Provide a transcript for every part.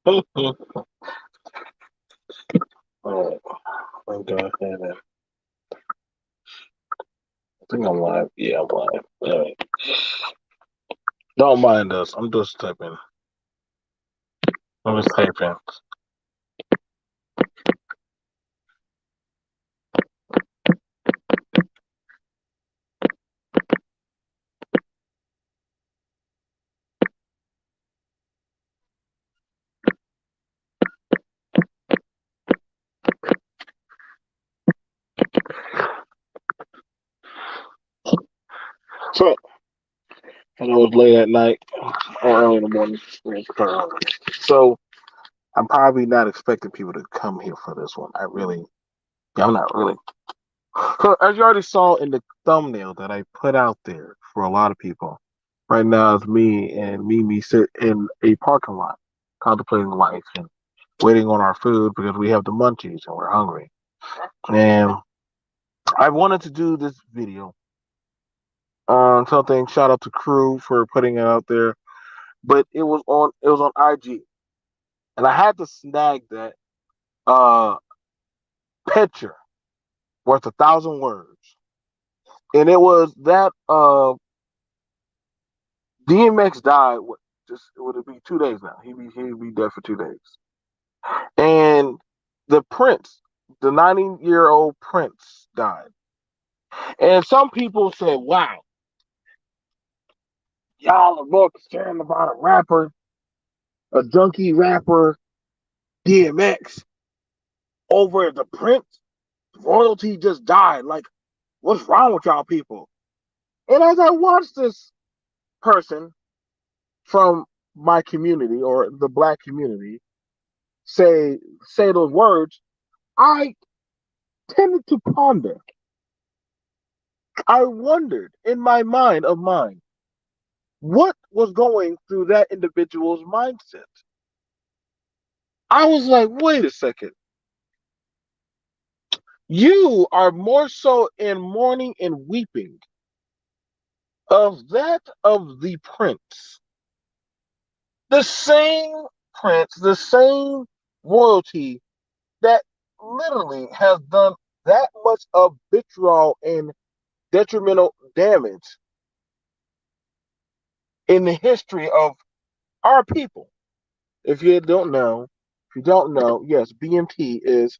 Oh, thank God for that. I think I'm live. Yeah, I'm live. All right. Don't mind us. I'm just typing. I'm just typing. So, I know it's late at night or early in the morning. So, I'm probably not expecting people to come here for this one. Yeah, I'm not really. So, as you already saw in the thumbnail that I put out there for a lot of people, right now it's me and Mimi sit in a parking lot, contemplating life and waiting on our food because we have the munchies and we're hungry. And I wanted to do this video on something. Shout out to Crew for putting it out there, but it was on IG, and I had to snag that uh picture worth 1,000 words, and it was that DMX died. What just would it be 2 days now? He'd be dead for 2 days, and the Prince, the 90-year-old Prince, died, and some people said, "Wow, y'all are more concerned about a rapper, a junkie rapper, DMX, over the Prince. Royalty just died. Like, what's wrong with y'all people?" And as I watched this person from my community or the black community say those words, I tended to ponder. I wondered in my mind of mine what was going through that individual's mindset. I was like, wait a second. You are more so in mourning and weeping of that of the Prince. The same Prince, the same royalty that literally has done that much of vitriol and detrimental damage in the history of our people. If you don't know, yes, BMT is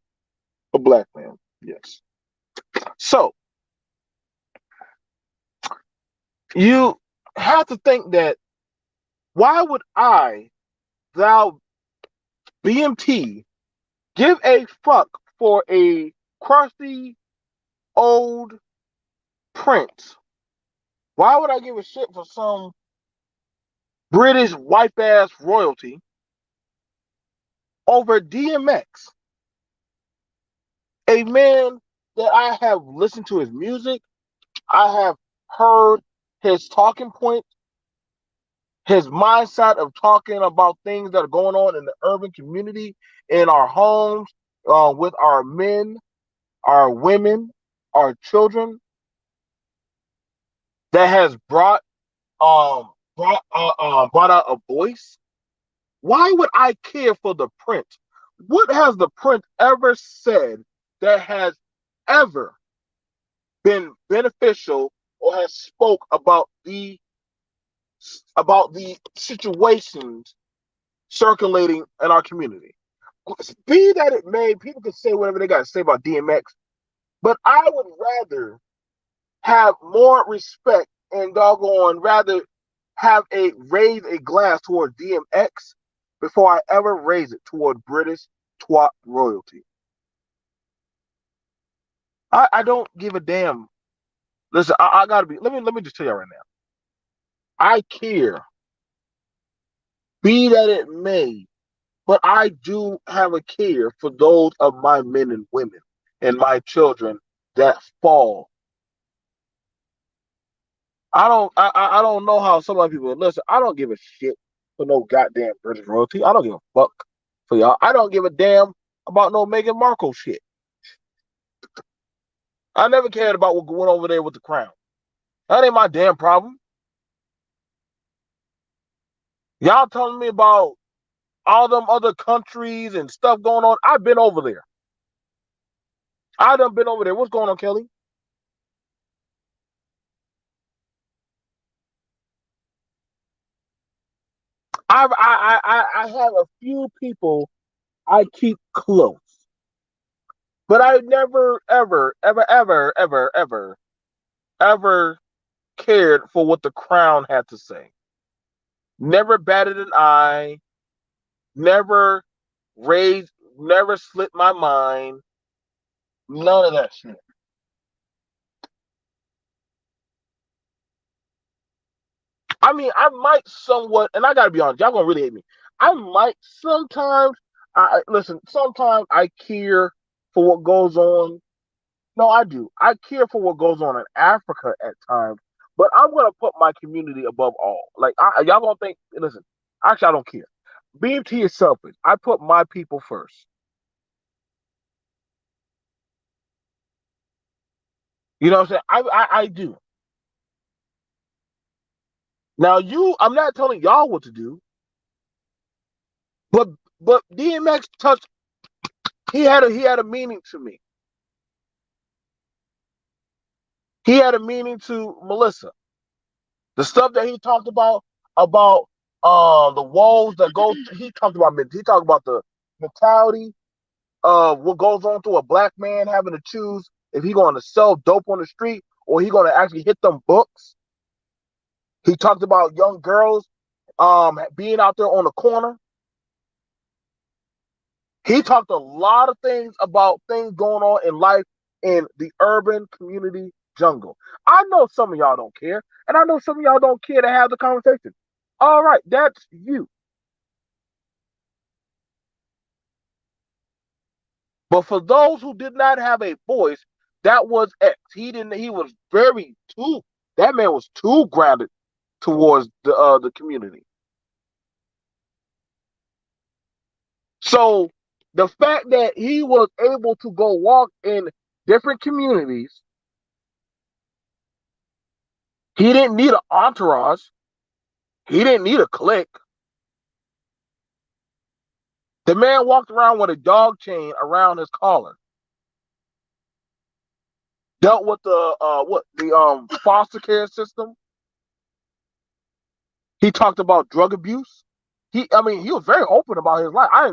a black man. Yes. So you have to think that why would I, thou BMT, give a fuck for a crusty old Prince? Why would I give a shit for some British wife ass royalty over DMX, a man that I have listened to his music, I have heard his talking point, his mindset of talking about things that are going on in the urban community, in our homes, with our men, our women, our children, that has brought out a voice. Why would I care for the Prince? What has the Prince ever said that has ever been beneficial or has spoke about the situations circulating in our community? Be that it may, people can say whatever they got to say about DMX, but I would rather have more respect and doggone rather have a raise a glass toward DMX before I ever raise it toward British twat royalty. I don't give a damn. Listen, I gotta be. Let me just tell you right now. I care, be that it may, but I do have a care for those of my men and women and my children that fall. I don't know how some other people listen. I don't give a shit for no goddamn British royalty. I don't give a fuck for y'all. I don't give a damn about no Meghan Markle shit. I never cared about what went over there with the crown. That ain't my damn problem. Y'all telling me about all them other countries and stuff going on. I've been over there. I done been over there. What's going on, Kelly? I have a few people I keep close, but I never ever cared for what the crown had to say. Never batted an eye. Never raised. Never slit my mind. None of that shit. I mean, I might somewhat, and I gotta be honest, y'all gonna really hate me. I might sometimes. I listen. Sometimes I care for what goes on. No, I do. I care for what goes on in Africa at times, but I'm gonna put my community above all. Like y'all gonna think. Listen, actually, I don't care. BMT is selfish. I put my people first. You know what I'm saying? I do. Now I'm not telling y'all what to do, but DMX touched. He had a meaning to me. He had a meaning to Melissa. The stuff that he talked about the walls that go. He talked about the mentality of what goes on to a black man having to choose if he going to sell dope on the street or he going to actually hit them books. He talked about young girls being out there on the corner. He talked a lot of things about things going on in life in the urban community jungle. I know some of y'all don't care, and I know some of y'all don't care to have the conversation. All right, that's you. But for those who did not have a voice, that was X. He didn't. He was very too. That man was too grounded towards the community. So the fact that he was able to go walk in different communities, he didn't need an entourage. He didn't need a clique. The man walked around with a dog chain around his collar. Dealt with the foster care system. He talked about drug abuse. I mean, he was very open about his life. I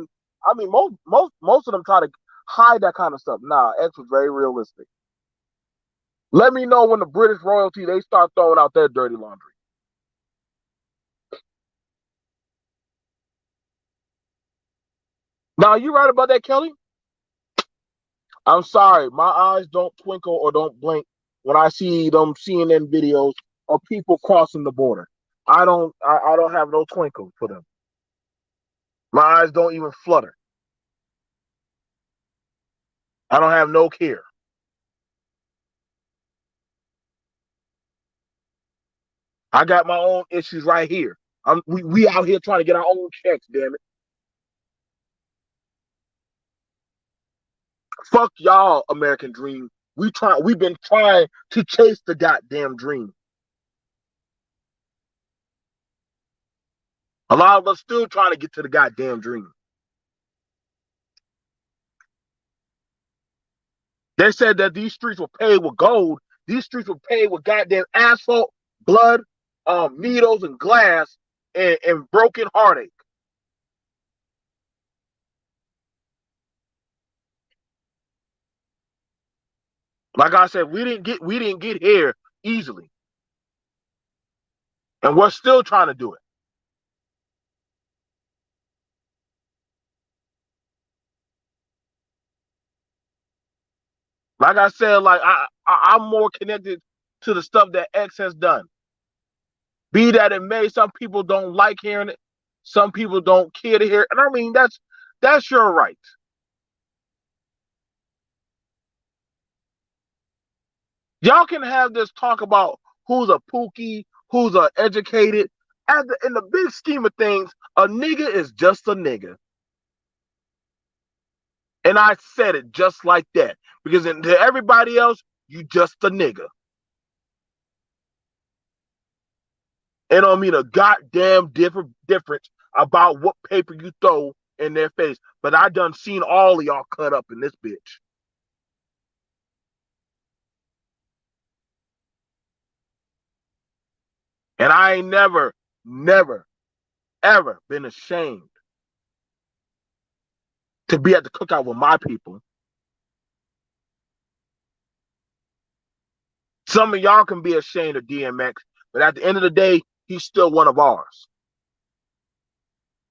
mean, most of them try to hide that kind of stuff. Nah, X was very realistic. Let me know when the British royalty they start throwing out their dirty laundry. Now, you right about that, Kelly? I'm sorry, my eyes don't twinkle or don't blink when I see them CNN videos of people crossing the border. I don't have no twinkle for them. My eyes don't even flutter. I don't have no care. I got my own issues right here. We out here trying to get our own checks, damn it. Fuck y'all, American dream. We've been trying to chase the goddamn dream. A lot of us still trying to get to the goddamn dream. They said that these streets were paved with gold. These streets were paved with goddamn asphalt, blood, needles, and glass, and broken heartache. Like I said, we didn't get here easily, and we're still trying to do it. Like I said, like I'm more connected to the stuff that X has done. Be that it may, some people don't like hearing it, some people don't care to hear it, and I mean that's your right. Y'all can have this talk about who's a pookie, who's a educated. In the big scheme of things, a nigga is just a nigga. And I said it just like that. Because to everybody else, you just a nigga. It don't mean a goddamn difference about what paper you throw in their face. But I done seen all of y'all cut up in this bitch. And I ain't never, ever been ashamed to be at the cookout with my people. Some of y'all can be ashamed of DMX, but at the end of the day, he's still one of ours.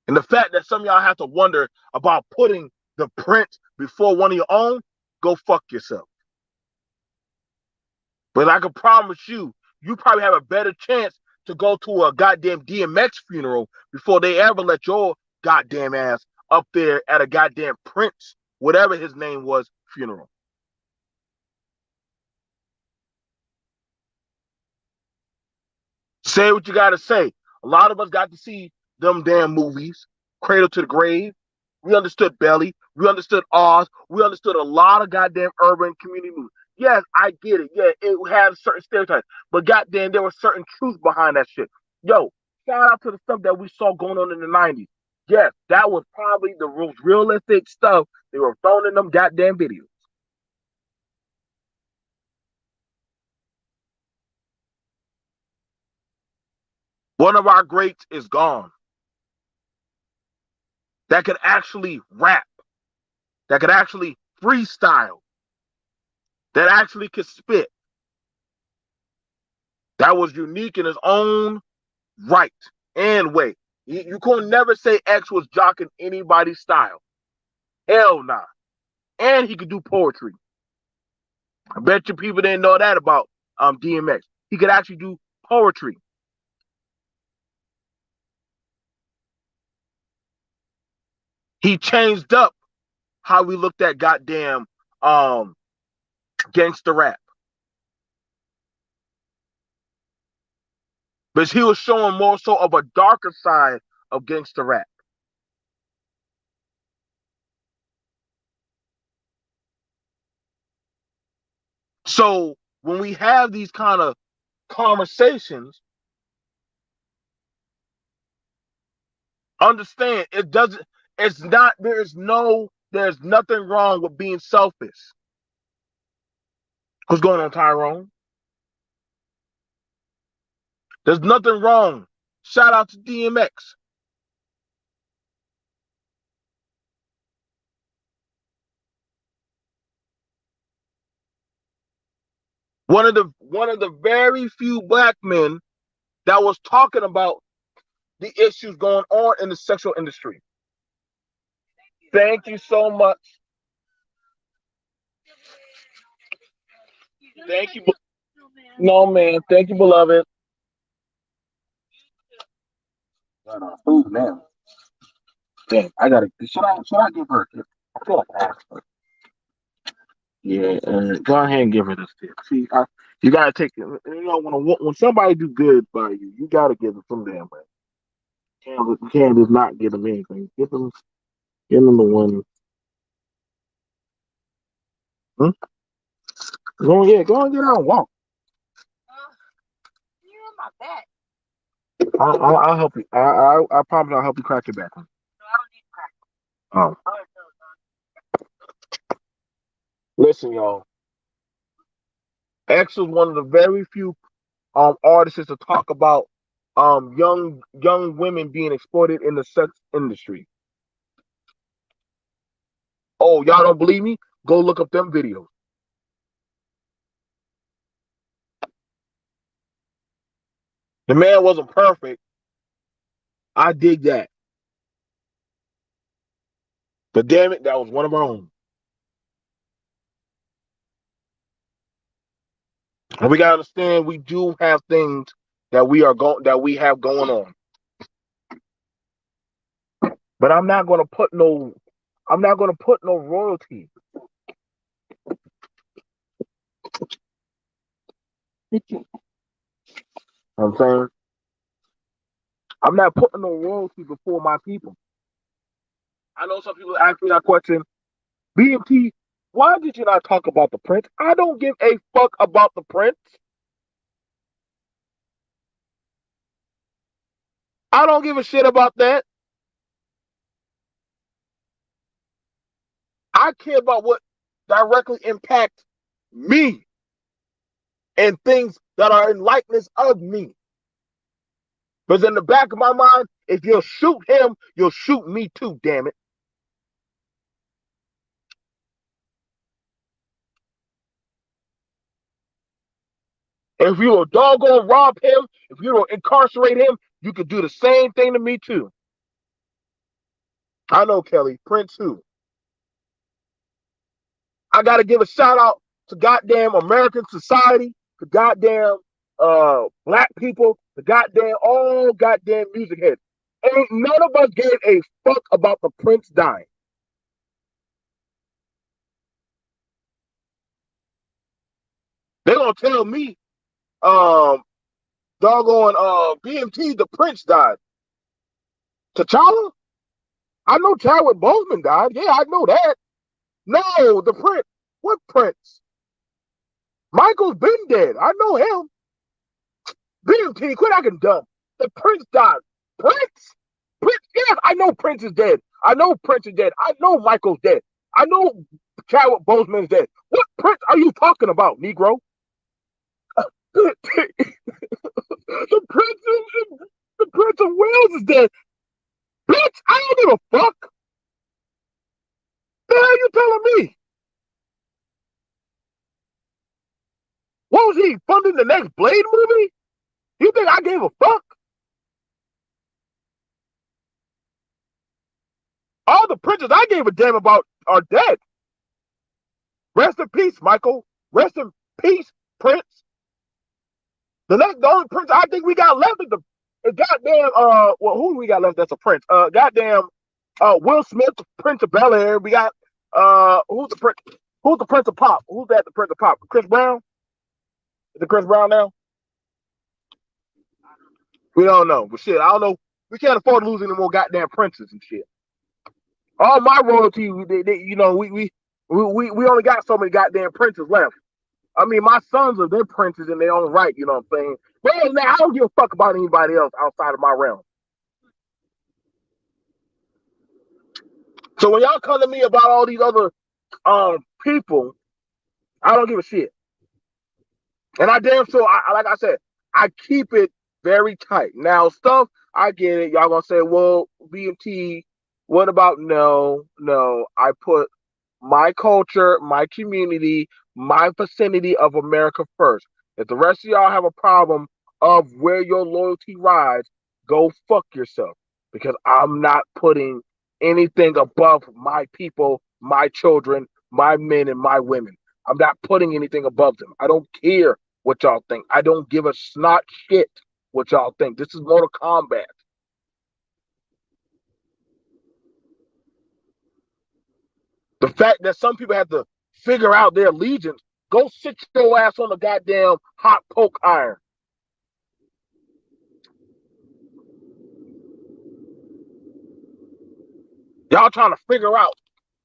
And the fact that some of y'all have to wonder about putting the Prince before one of your own, go fuck yourself. But I can promise you, you probably have a better chance to go to a goddamn DMX funeral before they ever let your goddamn ass up there at a goddamn Prince, whatever his name was, funeral. Say what you got to say. A lot of us got to see them damn movies, Cradle to the Grave. We understood Belly. We understood Oz. We understood a lot of goddamn urban community movies. Yes, I get it. Yeah, it had certain stereotypes, but goddamn, there was certain truth behind that shit. Yo, shout out to the stuff that we saw going on in the '90s. Yes, that was probably the most realistic stuff they were throwing in them goddamn videos. One of our greats is gone. That could actually rap. That could actually freestyle. That actually could spit. That was unique in his own right and way. You could never say X was jocking anybody's style. Hell nah. And he could do poetry. I bet you people didn't know that about DMX. He could actually do poetry. He changed up how we looked at goddamn um gangster rap. But he was showing more so of a darker side of gangster rap. So when we have these kind of conversations, understand it doesn't, it's not, there's nothing wrong with being selfish. What's going on, Tyrone? There's nothing wrong. Shout out to DMX. One of the very few black men that was talking about the issues going on in the sexual industry. Thank you so much. Thank you. No, man. Thank you, beloved. Food now. Damn, I gotta. Should I give her? I feel like I asked her. Yeah, go ahead and give her this tip. See, you gotta take it. You know, when somebody do good by you, you gotta give them some damn way. You can't just not give them anything. Give them the one. Hmm? Go and get out and walk. I'll help you. I promise I'll help you crack your back. Oh, listen, y'all. X was one of the very few artists to talk about young women being exploited in the sex industry. Oh, y'all don't believe me? Go look up them videos. The man wasn't perfect. I dig that. But damn it, that was one of our own. And we gotta understand we do have things that we have going on. But I'm not gonna put no royalty. I'm saying I'm not putting no royalty before my people. I know some people ask me that question. BMT, why did you not talk about the prince? I don't give a fuck about the prince. I don't give a shit about that. I care about what directly impact me and things that are in likeness of me. Because in the back of my mind, if you'll shoot him, you'll shoot me too, damn it. If you will doggone rob him, if you will incarcerate him, you could do the same thing to me too. I know, Kelly. Prince who? I got to give a shout out to goddamn American society, to goddamn black people, to goddamn all goddamn music heads. Ain't none of us gave a fuck about the Prince dying. They gonna tell me, um, doggone BMT, the Prince died. T'Challa? I know Chadwick Boseman died. Yeah, I know that. No, the Prince. What Prince? Michael's been dead. I know him. BMT, quit acting dumb. The Prince died. Prince? Prince? Yes, I know Prince is dead. I know Prince is dead. I know Michael's dead. I know Chadwick Boseman's dead. What Prince are you talking about, Negro? the Prince of the Prince of Wales is dead. Bitch, I don't give a fuck. The hell you telling me? What was he funding the next Blade movie? You think I gave a fuck? All the princes I gave a damn about are dead. Rest in peace, Michael. Rest in peace, Prince. The only prince I think we got left is goddamn well, who we got left that's a prince? Goddamn Will Smith, Prince of Bel Air. We got who's the prince? Who's the Prince of Pop? Who's that? The Prince of Pop? Chris Brown? Is it Chris Brown now? We don't know, but shit, I don't know. We can't afford to lose any more goddamn princes and shit. All my royalty, you know, we only got so many goddamn princes left. I mean, my sons are their princes in their own right. You know what I'm saying? But now I don't give a fuck about anybody else outside of my realm. So when y'all come to me about all these other people, I don't give a shit. And I damn sure, like I said, I keep it very tight. Now, stuff, I get it. Y'all gonna say, well, BMT, what about no. I put my culture, my community, my vicinity of America first. If the rest of y'all have a problem of where your loyalty rides, go fuck yourself. Because I'm not putting anything above my people, my children, my men, and my women. I'm not putting anything above them. I don't care what y'all think. I don't give a snot shit what y'all think. This is Mortal Kombat. The fact that some people have to figure out their allegiance, go sit your ass on the goddamn hot poke iron. Y'all trying to figure out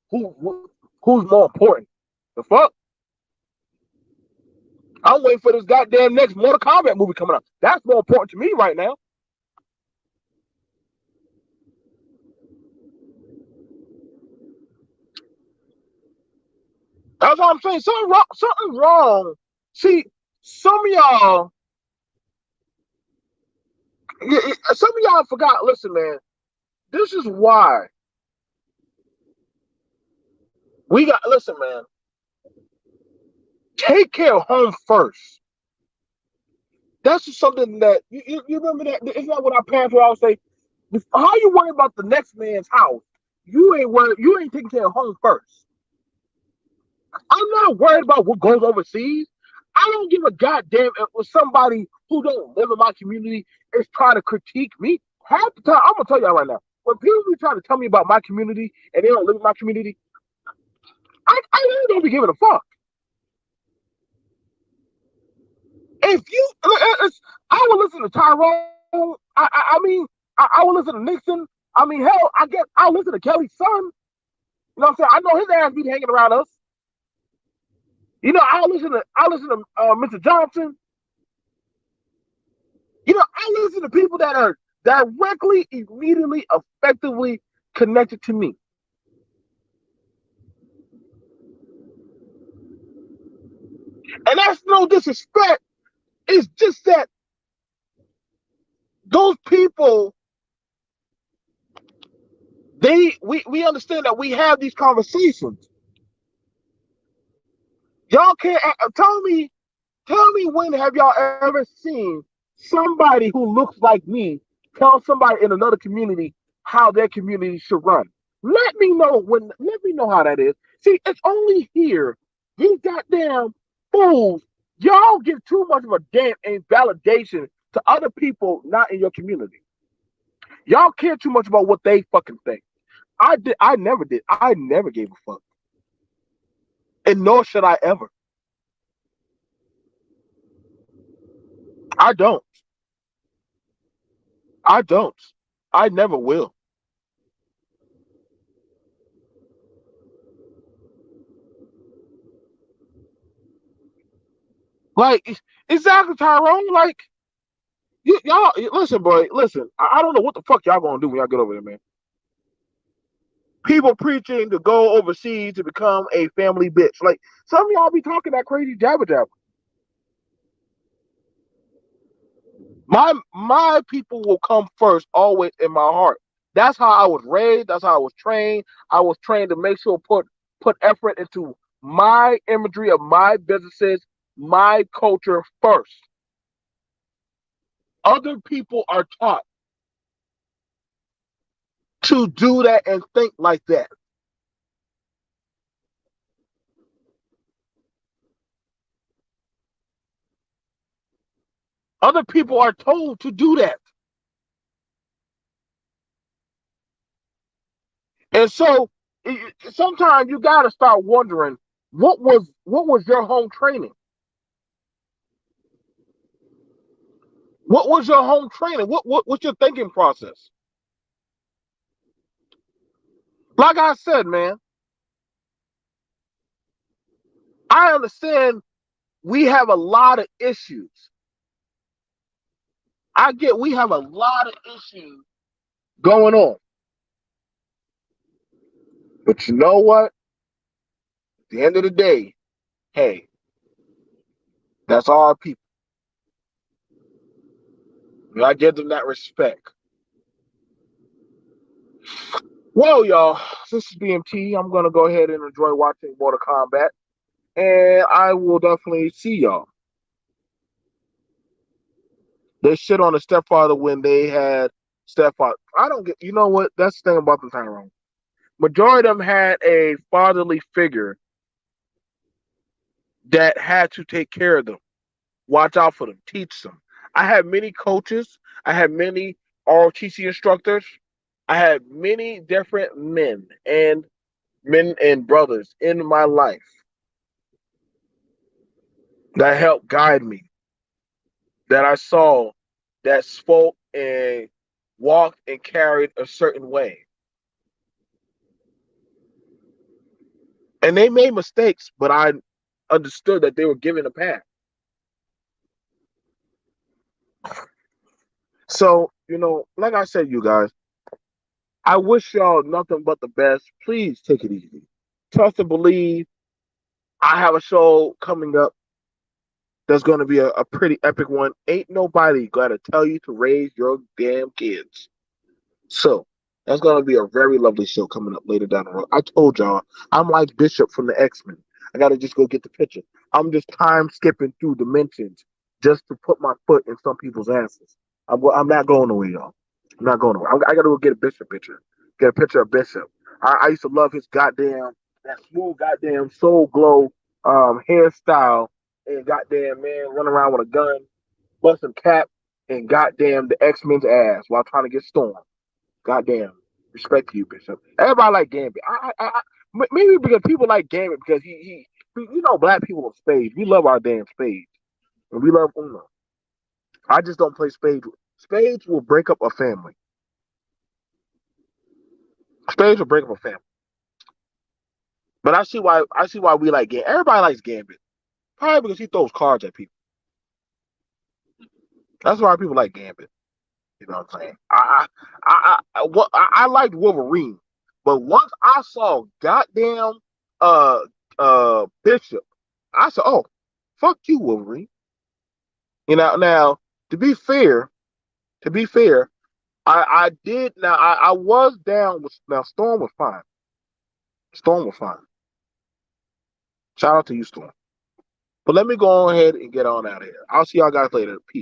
who's more important. The fuck? I'm waiting for this goddamn next Mortal Kombat movie coming out. That's more important to me right now. That's what I'm saying. Something wrong. Something's wrong. See, some of y'all, some of y'all forgot. Listen, man. This is why we got. Listen, man. Take care of home first. That's just something that you remember that. It's not what our parents would always say. How you worry about the next man's house? You ain't worried. You ain't taking care of home first. I'm not worried about what goes overseas. I don't give a goddamn if somebody who don't live in my community is trying to critique me. Half the time, I'm gonna tell y'all right now. When people be trying to tell me about my community and they don't live in my community, I really don't be giving a fuck. If you, I would listen to Tyrone. I mean, I would listen to Nixon. I mean, hell, I guess I'll listen to Kelly's son. You know what I'm saying? I know his ass be hanging around us. You know, I listen to Mr. Johnson. You know, I listen to people that are directly, immediately, effectively connected to me. And that's no disrespect. It's just that those people, we understand that we have these conversations. Y'all can't tell me when have y'all ever seen somebody who looks like me tell somebody in another community how their community should run? Let me know how that is. See, it's only here. These goddamn fools, y'all give too much of a damn and validation to other people not in your community. Y'all care too much about what they fucking think. I never did. I never gave a fuck. And nor should I ever. I don't. I don't. I never will. Like, exactly, Tyrone. Like, y'all, listen, boy, listen. I don't know what the fuck y'all gonna do when y'all get over there, man. People preaching to go overseas to become a family bitch. Like, some of y'all be talking that crazy jabber jabber. My people will come first, always in my heart. That's how I was raised. That's how I was trained. I was trained to make sure put effort into my imagery of my businesses, my culture first. Other people are taught to do that and think like that. Other people are told to do that. And so sometimes you got to start wondering what was your home training? What was your home training? What's your thinking process? Like I said, man, I understand we have a lot of issues. I get we have a lot of issues going on. But you know what? At the end of the day, hey, that's our people. And I give them that respect. Well, y'all, this is BMT. I'm gonna go ahead and enjoy watching Mortal Kombat, and I will definitely see y'all. They shit on the stepfather when they had stepfather. I don't get. You know what? That's the thing about the Tyrone. Majority of them had a fatherly figure that had to take care of them, watch out for them, teach them. I had many coaches. I had many ROTC instructors. I had many different men and brothers in my life that helped guide me, that I saw, that spoke and walked and carried a certain way. And they made mistakes, but I understood that they were given a path. So, like I said, you guys, I wish y'all nothing but the best. Please take it easy. Trust and believe. I have a show coming up that's going to be a pretty epic one. Ain't nobody got to tell you to raise your damn kids. So that's gonna be a very lovely show coming up later down the road. I told y'all I'm like Bishop from the X-Men. I gotta just go get the picture. I'm just time skipping through dimensions just to put my foot in some people's asses. I'm not going nowhere, y'all. I'm not going nowhere. I gotta go get a Bishop picture. Get a picture of Bishop. I used to love his goddamn that smooth goddamn soul glow hairstyle and goddamn man running around with a gun, busting cap and goddamn the X-Men's ass while trying to get stormed. Goddamn, respect to you, Bishop. Everybody like Gambit. Maybe because people like Gambit because black people of spades. We love our damn spades, and we love Uno. I just don't play spades. Spades will break up a family. Spades will break up a family. But I see why we like Gambit. Everybody likes Gambit, probably because he throws cards at people. That's why people like Gambit. You know what I'm saying? I liked Wolverine, but once I saw goddamn uh Bishop, I said, oh Fuck you, Wolverine. You know, now to be fair, I did now I was down with now Storm was fine. Storm was fine. Shout out to you, Storm. But let me go on ahead and get on out of here. I'll see y'all guys later. Peace.